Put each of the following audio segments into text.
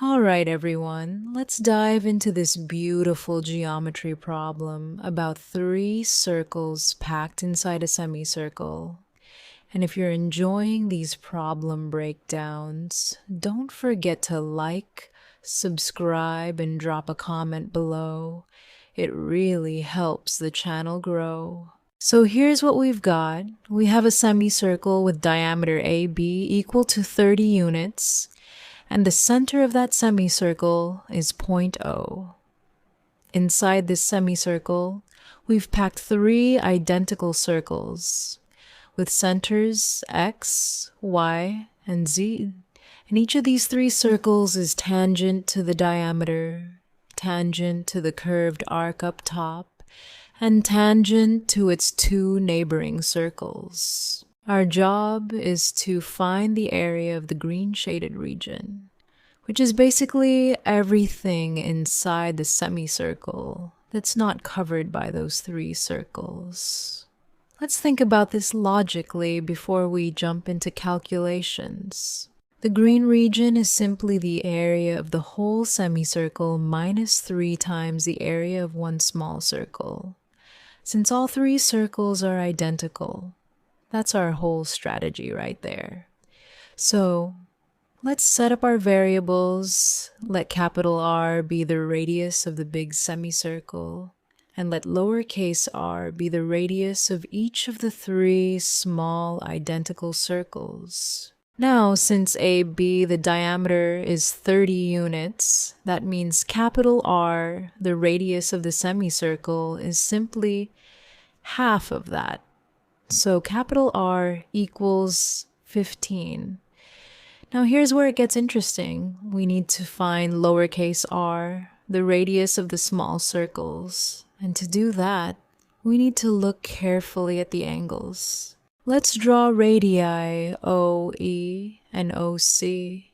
All right, everyone, let's dive into this beautiful geometry problem about three circles packed inside a semicircle. And if you're enjoying these problem breakdowns, don't forget to like, subscribe, and drop a comment below. It really helps the channel grow. So here's what we've got. We have a semicircle with diameter AB equal to 30 units, and the center of that semicircle is point O. Inside this semicircle, we've packed three identical circles with centers X, Y, and Z. And each of these three circles is tangent to the diameter, tangent to the curved arc up top, and tangent to its two neighboring circles. Our job is to find the area of the green shaded region, which is basically everything inside the semicircle that's not covered by those three circles. Let's think about this logically before we jump into calculations. The green region is simply the area of the whole semicircle minus 3 times the area of one small circle. Since all three circles are identical, that's our whole strategy right there. So let's set up our variables. Let capital R be the radius of the big semicircle, and let lowercase r be the radius of each of the three small identical circles. Now, since AB, the diameter, is 30 units, that means capital R, the radius of the semicircle, is simply half of that. So capital R equals 15. Now here's where it gets interesting. We need to find lowercase r, the radius of the small circles. And to do that, we need to look carefully at the angles. Let's draw radii OE and OC.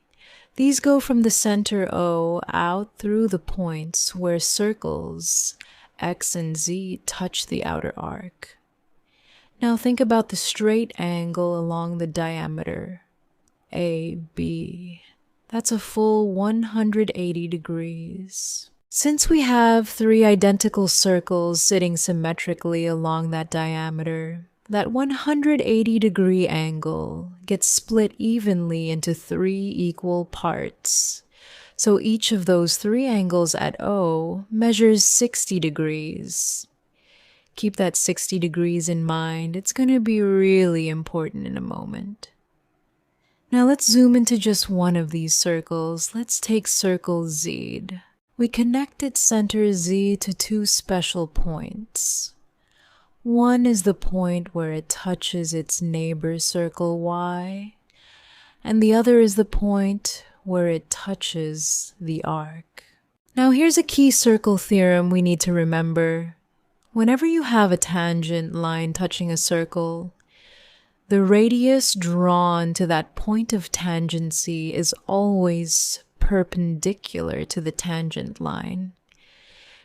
These go from the center O out through the points where circles X and Z touch the outer arc. Now think about the straight angle along the diameter, AB. That's a full 180 degrees. Since we have three identical circles sitting symmetrically along that diameter, that 180-degree angle gets split evenly into three equal parts. So each of those three angles at O measures 60 degrees. Keep that 60 degrees in mind. It's going to be really important in a moment. Now let's zoom into just one of these circles. Let's take circle Z. We connect its center Z to two special points. One is the point where it touches its neighbor circle Y, and the other is the point where it touches the arc. Now here's a key circle theorem we need to remember. Whenever you have a tangent line touching a circle, the radius drawn to that point of tangency is always perpendicular to the tangent line,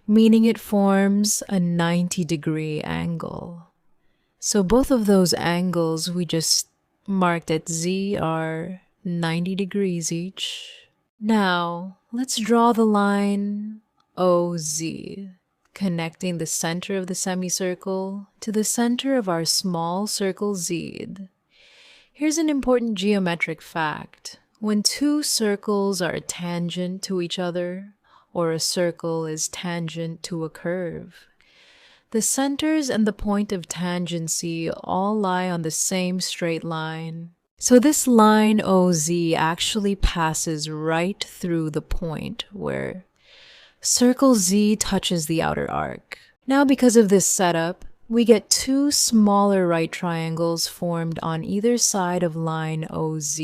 meaning it forms a 90-degree angle. So both of those angles we just marked at Z are 90 degrees each. Now, let's draw the line OZ, connecting the center of the semicircle to the center of our small circle Z. Here's an important geometric fact. When two circles are tangent to each other, or a circle is tangent to a curve, the centers and the point of tangency all lie on the same straight line. So this line OZ actually passes right through the point where circle Z touches the outer arc. Now because of this setup, we get two smaller right triangles formed on either side of line OZ.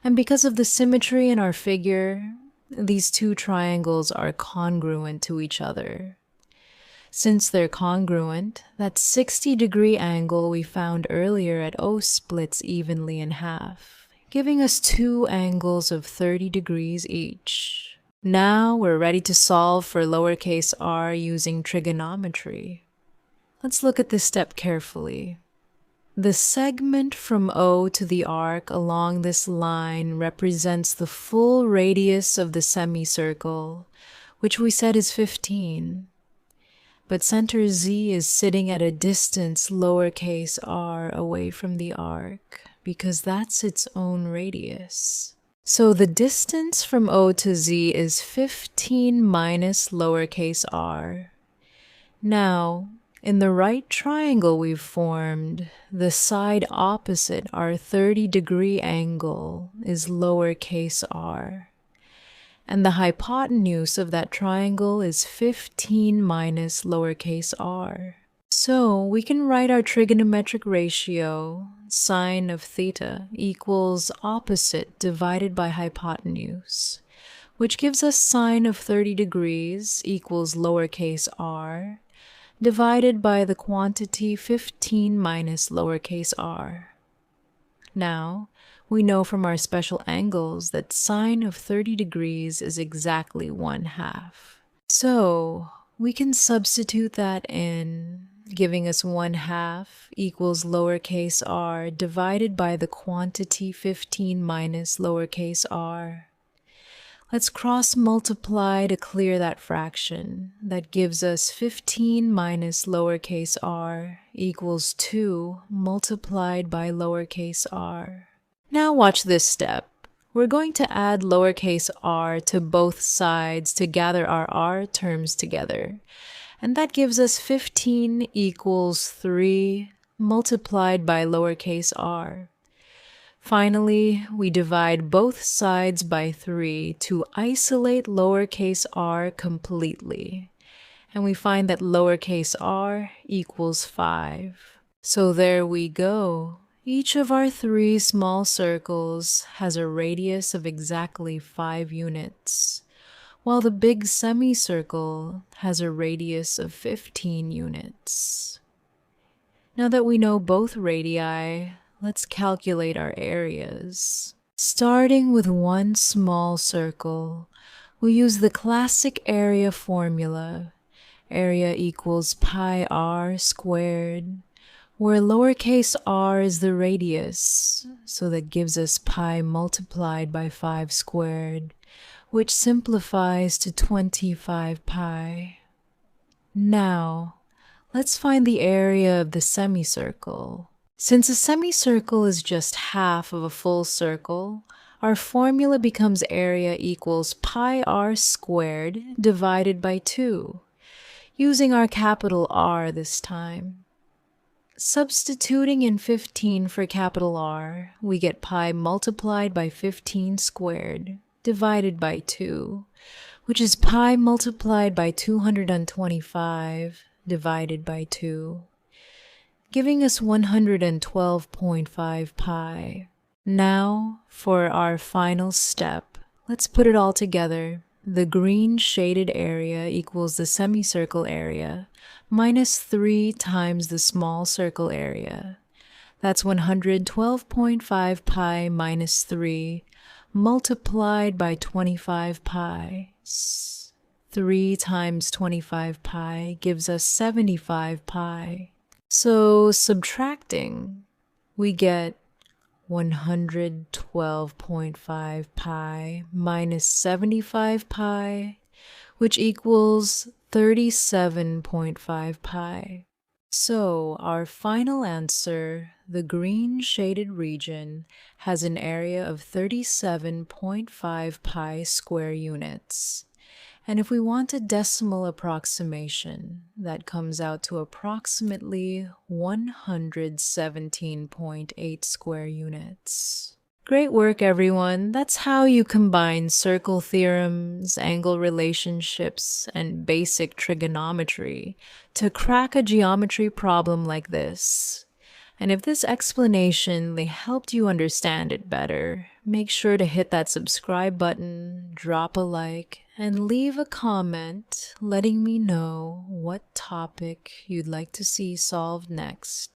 And because of the symmetry in our figure, these two triangles are congruent to each other. Since they're congruent, that 60-degree angle we found earlier at O splits evenly in half, giving us two angles of 30 degrees each. Now we're ready to solve for lowercase r using trigonometry. Let's look at this step carefully. The segment from O to the arc along this line represents the full radius of the semicircle, which we said is 15. But center Z is sitting at a distance lowercase r away from the arc, because that's its own radius. So the distance from O to Z is 15 minus lowercase r. Now, in the right triangle we've formed, the side opposite our 30-degree angle is lowercase r. And the hypotenuse of that triangle is 15 minus lowercase r. So we can write our trigonometric ratio, sine of theta equals opposite divided by hypotenuse, which gives us sine of 30 degrees equals lowercase r, divided by the quantity 15 minus lowercase r. Now, we know from our special angles that sine of 30 degrees is exactly 1/2. So, we can substitute that in, giving us 1/2 equals lowercase r divided by the quantity 15 minus lowercase r. Let's cross multiply to clear that fraction. That gives us 15 minus lowercase r equals 2 multiplied by lowercase r. Now watch this step. We're going to add lowercase r to both sides to gather our r terms together. And that gives us 15 equals 3 multiplied by lowercase r. Finally, we divide both sides by 3 to isolate lowercase r completely. And we find that lowercase r equals 5. So there we go. Each of our 3 small circles has a radius of exactly 5 units, while the big semicircle has a radius of 15 units. Now that we know both radii, let's calculate our areas. Starting with one small circle, we use the classic area formula. Area equals pi r squared, where lowercase r is the radius, so that gives us pi multiplied by 5 squared, which simplifies to 25 pi. Now, let's find the area of the semicircle. Since a semicircle is just half of a full circle, our formula becomes area equals pi r squared divided by 2, using our capital R this time. Substituting in 15 for capital R, we get pi multiplied by 15 squared divided by 2, which is pi multiplied by 225 divided by 2. Giving us 112.5 pi. Now, for our final step, let's put it all together. The green shaded area equals the semicircle area minus 3 times the small circle area. That's 112.5 pi minus 3 multiplied by 25 pi. 3 times 25 pi gives us 75 pi. So subtracting, we get 112.5 pi minus 75 pi, which equals 37.5 pi. So our final answer, the green shaded region, has an area of 37.5 pi square units. And if we want a decimal approximation, that comes out to approximately 117.8 square units. Great work, everyone. That's how you combine circle theorems, angle relationships, and basic trigonometry to crack a geometry problem like this. And if this explanation helped you understand it better, make sure to hit that subscribe button, drop a like, and leave a comment letting me know what topic you'd like to see solved next.